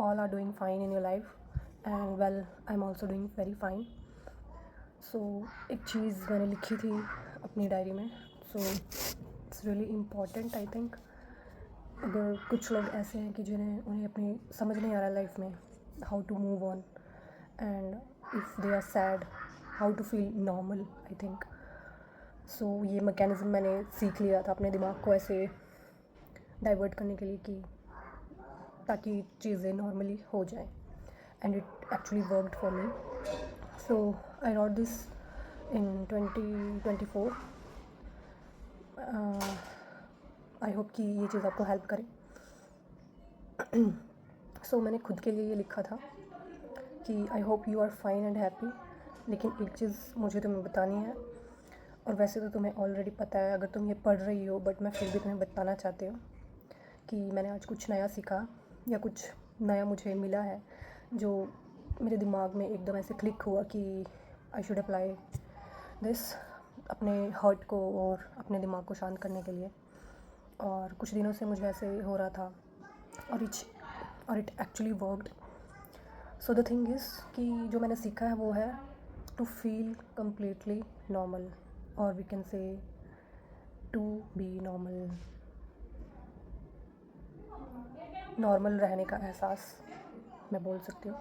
all are doing fine in your life, and well, I'm also doing very fine. So एक चीज़ मैंने लिखी थी अपनी डायरी में, so it's really important I think. अगर कुछ लोग ऐसे हैं कि उन्हें अपनी समझ नहीं आ रहा लाइफ में how to move on, and if they are sad, how to feel normal I think. So ये मैकेनिज़्म मैंने सीख लिया था अपने दिमाग को ऐसे डाइवर्ट करने के लिए कि ताकि चीज़ें नॉर्मली हो जाएं, and it actually worked for me. So I wrote this in 2024. I hope कि ये चीज़ आपको हेल्प करे. सो मैंने खुद के लिए ये लिखा था कि I hope you are fine and happy. लेकिन एक चीज़ मुझे तुम्हें बतानी है, और वैसे तो तुम्हें ऑलरेडी पता है अगर तुम ये पढ़ रही हो, बट मैं फिर भी तुम्हें बताना चाहती हूँ कि मैंने आज कुछ नया सीखा या कुछ नया मुझे मिला है जो मेरे दिमाग में एकदम ऐसे क्लिक हुआ कि आई शुड अप्लाई दिस अपने हर्ट को और अपने दिमाग को शांत करने के लिए. और कुछ दिनों से मुझे ऐसे हो रहा था और it actually worked. So the thing is कि जो मैंने सीखा है वो है टू फील कम्प्लीटली नॉर्मल, और we can say to be normal. Normal रहने का एहसास मैं बोल सकती हूँ.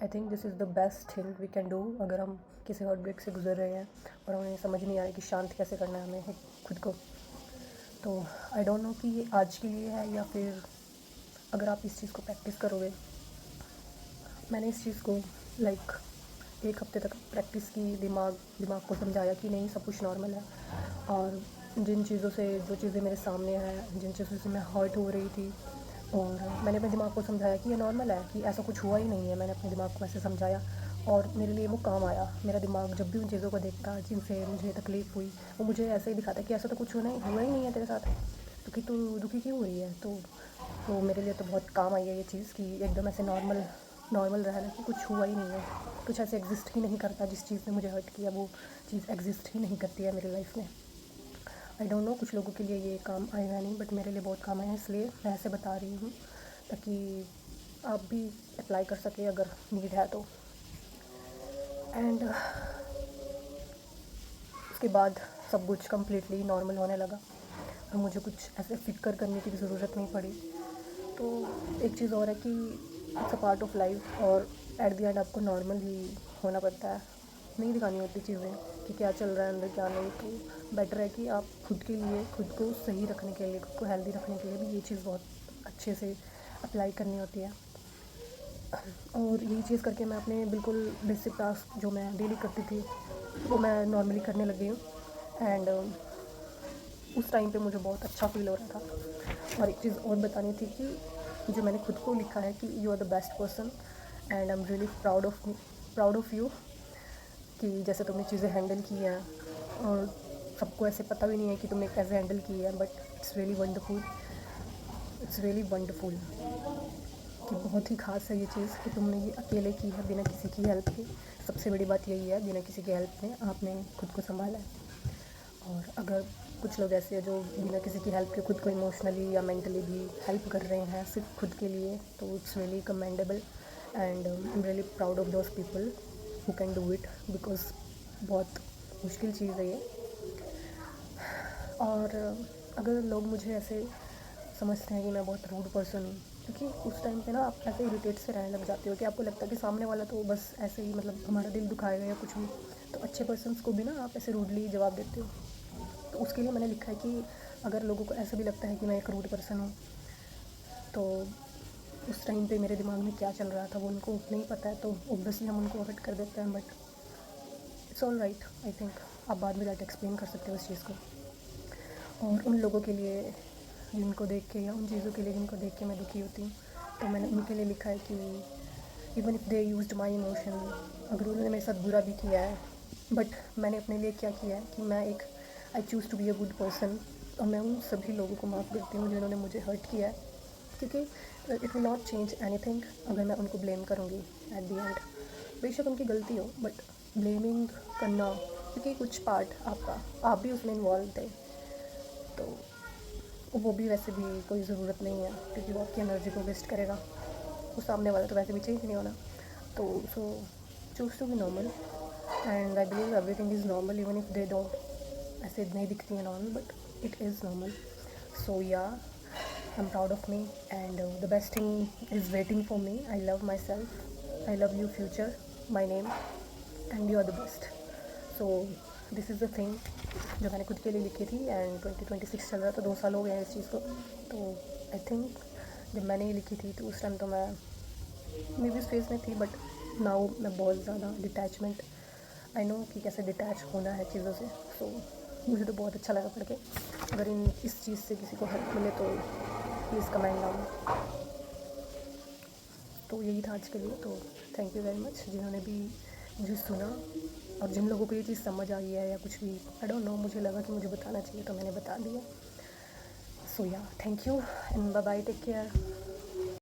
I think this is the best thing we can do अगर हम किसी हार्ट ब्रेक से गुजर रहे हैं और हमें समझ नहीं आ रहा है कि शांत कैसे करना है हमें खुद को. तो आई डोंट नो कि ये आज के लिए है या फिर अगर आप इस चीज़ को प्रैक्टिस करोगे. मैंने इस चीज़ को एक हफ्ते तक प्रैक्टिस की, दिमाग को समझाया कि नहीं, सब कुछ नॉर्मल है. और जिन चीज़ों से जो चीज़ें मेरे सामने हैं, जिन चीज़ों से मैं हर्ट हो रही थी, और मैंने अपने दिमाग को समझाया कि ये नॉर्मल है, कि ऐसा कुछ हुआ ही नहीं है. मैंने अपने दिमाग को ऐसे समझाया और मेरे लिए वो काम आया. मेरा दिमाग जब भी उन चीज़ों को देखता जिनसे मुझे तकलीफ़ हुई, वो मुझे ऐसे ही दिखाता कि ऐसा तो कुछ हुआ ही नहीं है तेरे साथ, तो कि तू दुखी क्यों हो रही है. तो मेरे लिए तो बहुत काम आई है ये चीज़ कि एकदम ऐसे नॉर्मल रहना, कि कुछ हुआ ही नहीं है, कुछ ऐसे एग्जिस्ट ही नहीं करता. जिस चीज़ ने मुझे हर्ट किया वो चीज़ एग्जिस्ट ही नहीं करती है मेरी लाइफ में. आई डोंट नो, कुछ लोगों के लिए ये काम आएगा नहीं, बट मेरे लिए बहुत काम आया है, इसलिए मैं ऐसे बता रही हूँ ताकि आप भी अप्लाई कर सके अगर नीड है तो. एंड उसके बाद सब कुछ कम्प्लीटली नॉर्मल होने लगा और मुझे कुछ ऐसे फिक्र करने की भी ज़रूरत नहीं पड़ी. तो एक चीज़ और है कि it's a part of life, और एट द एंड आपको नॉर्मल ही होना पड़ता है. नहीं दिखानी होती चीज़ें कि क्या चल रहा है अंदर क्या नहीं. तो बेटर है कि आप खुद के लिए, खुद को सही रखने के लिए, खुद को हेल्दी रखने के लिए भी ये चीज़ बहुत अच्छे से अप्लाई करनी होती है. और यही चीज़ करके मैं अपने बिल्कुल बेसिक टास्क जो मैं डेली करती थी वो मैं नॉर्मली करने लगी हूँ. एंड उस टाइम पे मुझे बहुत अच्छा फील हो रहा था. और एक चीज़ और बतानी थी कि जो मैंने खुद को लिखा है कि you are the best person, and I am really proud of you, कि जैसे तुमने चीज़ें हैंडल की हैं और सबको ऐसे पता भी नहीं है कि तुमने कैसे हैंडल की है, बट इट्स रियली वंडरफुल कि बहुत ही ख़ास है ये चीज़ कि तुमने ये अकेले की है बिना किसी की हेल्प के. सबसे बड़ी बात यही है, बिना किसी की हेल्प में आपने खुद को संभाला है. और अगर कुछ लोग ऐसे हैं जो बिना किसी की हेल्प के खुद को इमोशनली या मेंटली भी हेल्प कर रहे हैं सिर्फ खुद के लिए, तो it's really commendable, and I am really proud of those people who can do it, because बहुत मुश्किल चीज़ है ये. और अगर लोग मुझे ऐसे समझते हैं कि मैं बहुत रूड पर्सन हूँ, क्योंकि उस टाइम पे ना आप ऐसे इरिटेट से रहने लग जाते हो कि आपको लगता है कि सामने वाला तो बस ऐसे ही मतलब हमारा दिल दुखाएगा या कुछ भी, तो अच्छे पर्सन्स को भी ना आप ऐसे रूडली जवाब देते हो. तो उसके लिए मैंने लिखा है कि अगर लोगों को ऐसा भी लगता है कि मैं एक रूड पर्सन हूँ, तो उस टाइम पे मेरे दिमाग में क्या चल रहा था वो उनको नहीं पता है, तो ऑब्वियसली हम उनको हर्ट कर देते हैं. But it's all right. I think आप बाद में जाके एक्सप्लेन कर सकते हो इस चीज़ को. और उन लोगों के लिए जिनको देख के, या उन चीज़ों के लिए जिनको देख के मैं दुखी होती हूँ, तो मैंने उनके लिए लिखा है कि even if they used my emotion, अगर उन्होंने मेरे साथ बुरा भी किया है, बट मैंने अपने लिए क्या किया है कि मैं I choose to be a good person. और मैं उन सभी लोगों को माफ़ करती हूँ जिन्होंने मुझे हर्ट किया है, क्योंकि it will not change anything अगर मैं उनको ब्लेम करूँगी एट द एंड. बेशक उनकी गलती हो, बट ब्लेमिंग करना, क्योंकि कुछ पार्ट आप भी उसमें इन्वॉल्व थे, तो वो भी वैसे भी कोई ज़रूरत नहीं है, क्योंकि वो आपकी एनर्जी को वेस्ट करेगा. उसको सामने वाला तो वैसे भी चेंज नहीं होना। तो so choose to be normal and I believe everything is normal even if they don't, ऐसे नहीं दिखती है normal but it is normal. So yeah I am proud of me and the best thing is waiting for me. I love my self, I love you future, my name and you are the best. So this is the thing जो मैंने खुद के लिए लिखी थी and 2026 चल रहा था, 2 साल हो गए हैं इस चीज़ को। तो आई थिंक जब मैंने ये लिखी थी तो उस टाइम तो मैं मे बी उस फेज़ में थी, बट नाउ मैं बहुत ज़्यादा डिटैचमेंट, आई नो कि कैसे डिटैच होना है चीज़ों से। सो मुझे तो बहुत अच्छा लगा पढ़ के। अगर इस चीज़ से किसी को हेल्प मिले तो प्लीज़ कमेंट डाउन। तो यही था आज के लिए। तो थैंक यू वेरी मच जिन्होंने भी मुझे सुना, और जिन लोगों को ये चीज़ समझ आई है या कुछ भी, आई डोंट नो, मुझे लगा कि मुझे बताना चाहिए तो मैंने बता दिया। So yeah thank you and bye bye, take care.